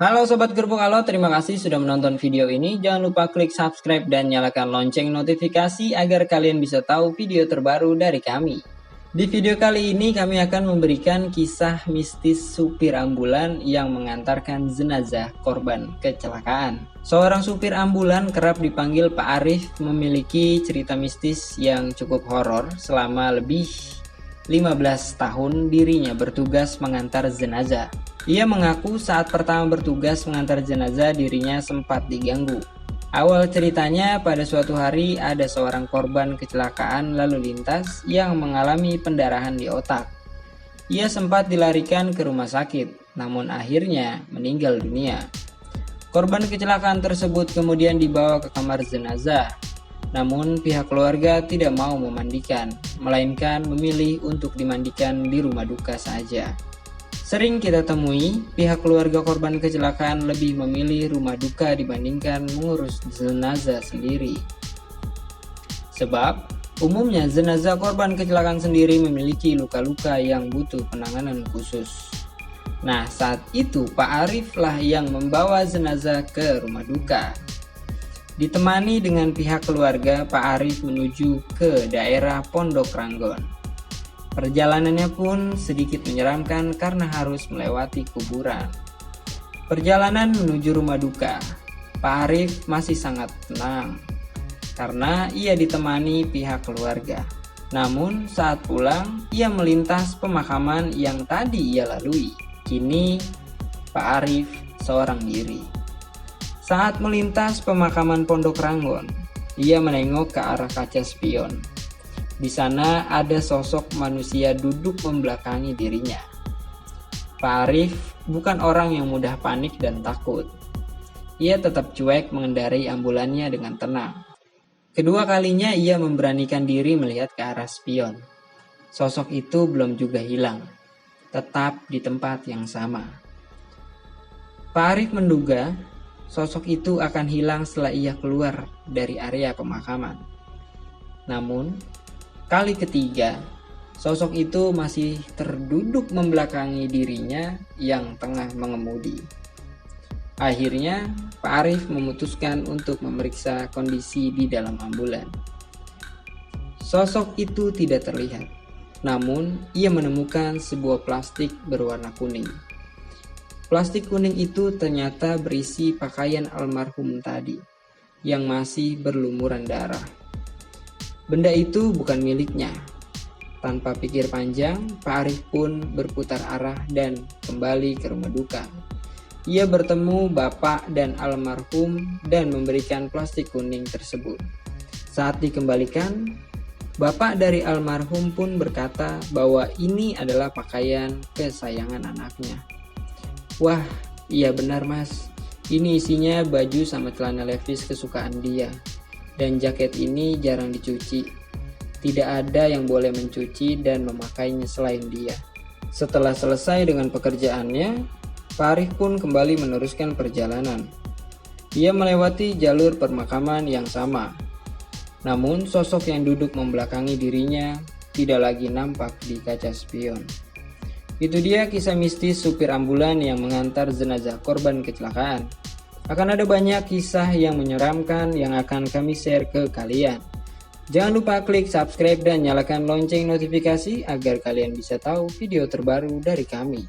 Halo Sobat Gerbong Halo, terima kasih sudah menonton video ini. Jangan lupa klik subscribe dan nyalakan lonceng notifikasi agar kalian bisa tahu video terbaru dari kami. Di video kali ini kami akan memberikan kisah mistis supir ambulan yang mengantarkan jenazah korban kecelakaan. Seorang supir ambulan kerap dipanggil Pak Arif memiliki cerita mistis yang cukup horor. Selama lebih 15 tahun dirinya bertugas mengantar jenazah. Ia mengaku saat pertama bertugas mengantar jenazah dirinya sempat diganggu. Awal ceritanya, pada suatu hari ada seorang korban kecelakaan lalu lintas yang mengalami pendarahan di otak. Ia sempat dilarikan ke rumah sakit, namun akhirnya meninggal dunia. Korban kecelakaan tersebut kemudian dibawa ke kamar jenazah. Namun pihak keluarga tidak mau memandikan, melainkan memilih untuk dimandikan di rumah duka saja. Sering kita temui, pihak keluarga korban kecelakaan lebih memilih rumah duka dibandingkan mengurus jenazah sendiri. Sebab, umumnya jenazah korban kecelakaan sendiri memiliki luka-luka yang butuh penanganan khusus. Nah, saat itu Pak Arif lah yang membawa jenazah ke rumah duka. Ditemani dengan pihak keluarga, Pak Arif menuju ke daerah Pondok Ranggon. Perjalanannya pun sedikit menyeramkan karena harus melewati kuburan. Perjalanan menuju rumah duka, Pak Arif masih sangat tenang karena ia ditemani pihak keluarga. Namun saat pulang, ia melintas pemakaman yang tadi ia lalui. Kini Pak Arif seorang diri. Saat melintas pemakaman Pondok Ranggon, ia menengok ke arah kaca spion. Di sana ada sosok manusia duduk membelakangi dirinya. Pak Arif bukan orang yang mudah panik dan takut. Ia tetap cuek mengendarai ambulannya dengan tenang. Kedua kalinya ia memberanikan diri melihat ke arah spion. Sosok itu belum juga hilang, tetap di tempat yang sama. Pak Arif menduga sosok itu akan hilang setelah ia keluar dari area pemakaman. Namun, kali ketiga, sosok itu masih terduduk membelakangi dirinya yang tengah mengemudi. Akhirnya, Pak Arif memutuskan untuk memeriksa kondisi di dalam ambulan. Sosok itu tidak terlihat, namun ia menemukan sebuah plastik berwarna kuning. Plastik kuning itu ternyata berisi pakaian almarhum tadi, yang masih berlumuran darah. Benda itu bukan miliknya. Tanpa pikir panjang, Pak Arif pun berputar arah dan kembali ke rumah duka. Ia bertemu bapak dan almarhum dan memberikan plastik kuning tersebut. Saat dikembalikan, bapak dari almarhum pun berkata bahwa ini adalah pakaian kesayangan anaknya. Wah, iya benar mas. Ini isinya baju sama celana levis kesukaan dia. Dan jaket ini jarang dicuci. Tidak ada yang boleh mencuci dan memakainya selain dia. Setelah selesai dengan pekerjaannya, Pak Arif pun kembali meneruskan perjalanan. Ia melewati jalur permakaman yang sama. Namun sosok yang duduk membelakangi dirinya tidak lagi nampak di kaca spion. Itu dia kisah mistis supir ambulan yang mengantar jenazah korban kecelakaan. Akan ada banyak kisah yang menyeramkan yang akan kami share ke kalian. Jangan lupa klik subscribe dan nyalakan lonceng notifikasi agar kalian bisa tahu video terbaru dari kami.